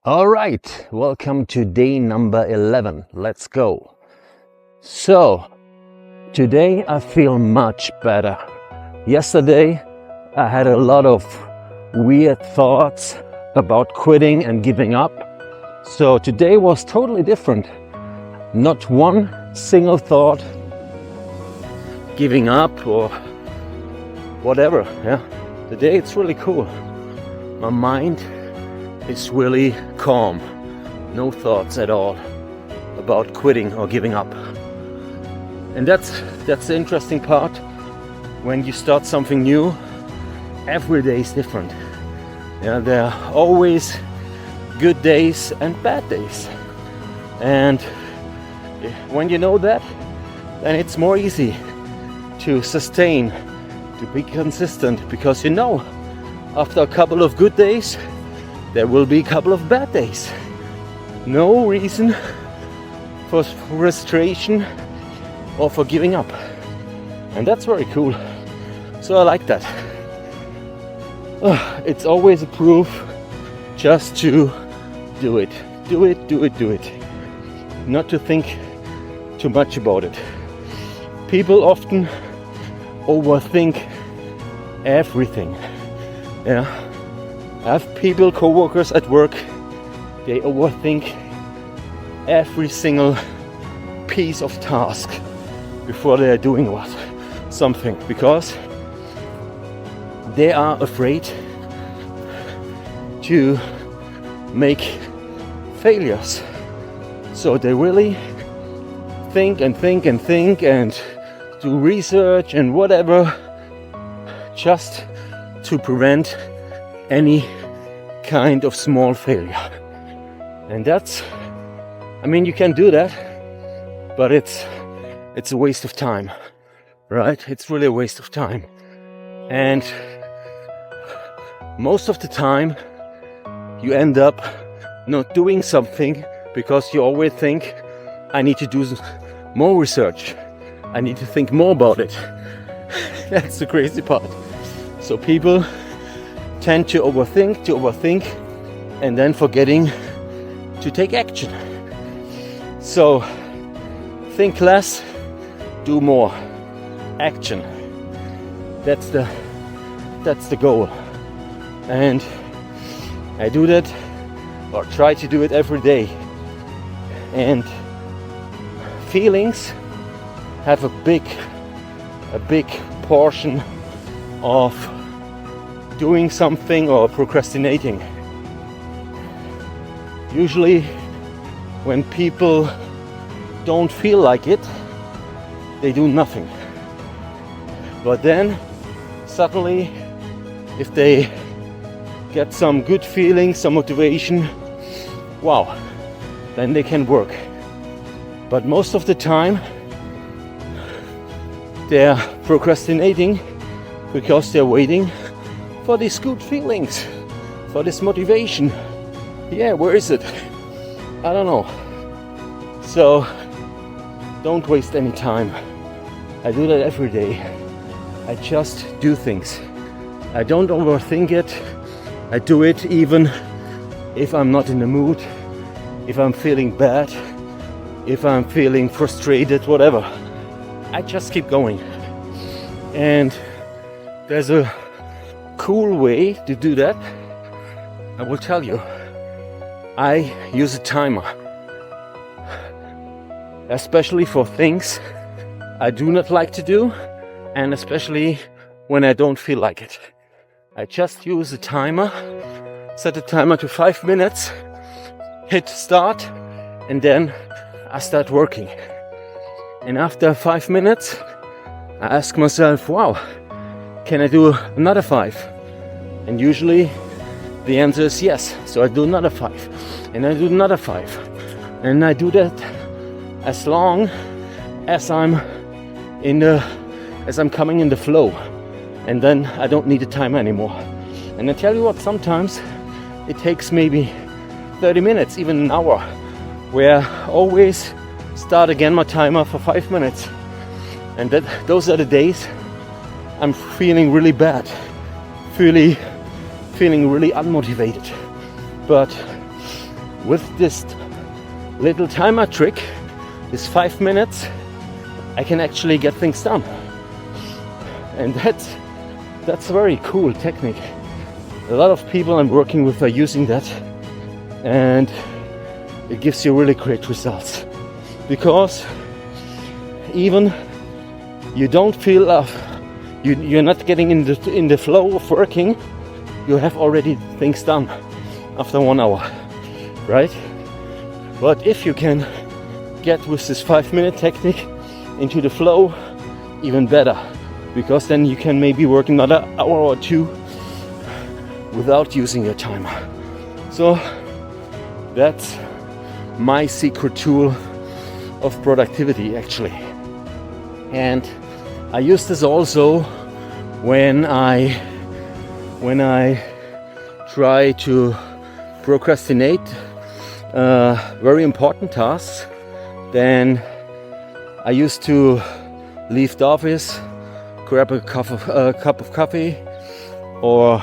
All right, welcome to day number 11. Let's go. So, today I feel much better. Yesterday I had a lot of weird thoughts about quitting and giving up. So today was totally different. Not one single thought giving up or whatever. Yeah, today it's really cool. My mind is really calm. No thoughts at all about quitting or giving up. And that's the interesting part. When you start something new, every day is different. Yeah, there are always good days and bad days. And when you know that, then it's more easy to sustain, to be consistent, because you know after a couple of good days there will be a couple of bad days. No reason for frustration or for giving up. And that's very cool. So I like that. It's always a proof just to do it. Do it, do it, do it. Not to think too much about it. People often overthink everything. Yeah. I have people, co-workers at work, they overthink every single piece of task before they are doing something, because they are afraid to make failures. So they really think and think and think and do research and whatever, just to prevent any kind of small failure. And you can do that, but it's a waste of time, right? It's really a waste of time. And most of the time you end up not doing something because you always think, I need to do more research. I need to think more about it. That's the crazy part. So people tend to overthink, and then forgetting to take action. So think less, do more. Action. That's the goal. And I do that, or try to do it every day. And feelings have a big portion of doing something or procrastinating. Usually when people don't feel like it, they do nothing. But then suddenly, if they get some good feeling, some motivation, wow, then they can work. But most of the time they're procrastinating because they're waiting for these good feelings, for this motivation. Yeah, where is it? I don't know. So don't waste any time. I do that every day. I just do things. I don't overthink it. I do it even if I'm not in the mood, if I'm feeling bad, if I'm feeling frustrated, whatever. I just keep going. And there's a cool way to do that. I will tell you. I use a timer, especially for things I do not like to do, and especially when I don't feel like it. I just use a timer, set a timer to 5 minutes, hit start, and then I start working. And after 5 minutes, I ask myself, wow, can I do another 5? And usually the answer is yes. So I do another 5, and I do another 5, and I do that as long as I'm coming in the flow, and then I don't need a timer anymore. And I tell you what, sometimes it takes maybe 30 minutes, even an hour, where I always start again my timer for 5 minutes. And those are the days I'm feeling really bad, feeling really unmotivated. But with this little timer trick, this 5 minutes, I can actually get things done. And that's a very cool technique. A lot of people I'm working with are using that, and it gives you really great results, because even you don't feel you're not getting in the flow of working, you have already things done after 1 hour, right? But if you can get with this 5 minute technique into the flow, even better, because then you can maybe work another hour or two without using your timer. So that's my secret tool of productivity, actually. And I use this also when I try to procrastinate very important tasks. Then I used to leave the office, grab a cup of coffee, or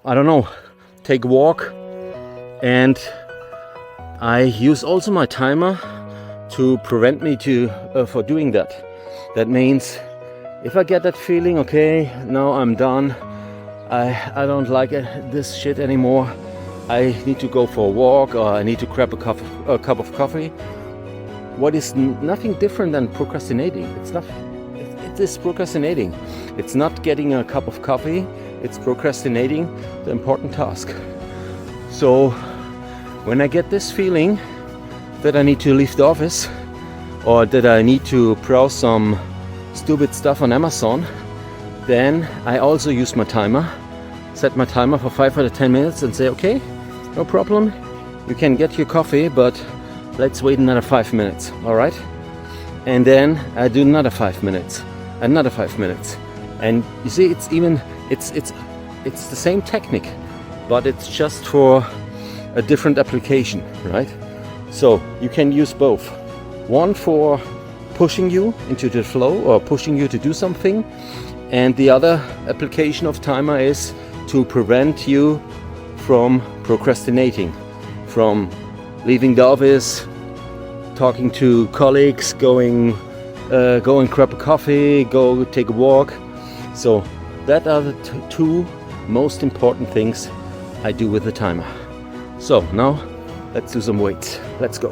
I don't know, take a walk, and I use also my timer to prevent me for doing that. That means if I get that feeling, okay, now I'm done, I don't like this shit anymore, I need to go for a walk, or I need to grab a cup of coffee. What is nothing different than procrastinating. It is procrastinating. It's not getting a cup of coffee, it's procrastinating the important task. So when I get this feeling that I need to leave the office, or that I need to browse some stupid stuff on Amazon, then I also use my timer, set my timer for 5 or 10 minutes and say, okay, no problem, you can get your coffee, but let's wait another 5 minutes, all right? And then I do another 5 minutes, another 5 minutes. And you see, it's the same technique, but it's just for a different application, right? So you can use both. One for pushing you into the flow or pushing you to do something, and the other application of timer is to prevent you from procrastinating, from leaving the office, talking to colleagues, go and grab a coffee, go take a walk. So that are the two most important things I do with the timer. So now let's do some weights. Let's go.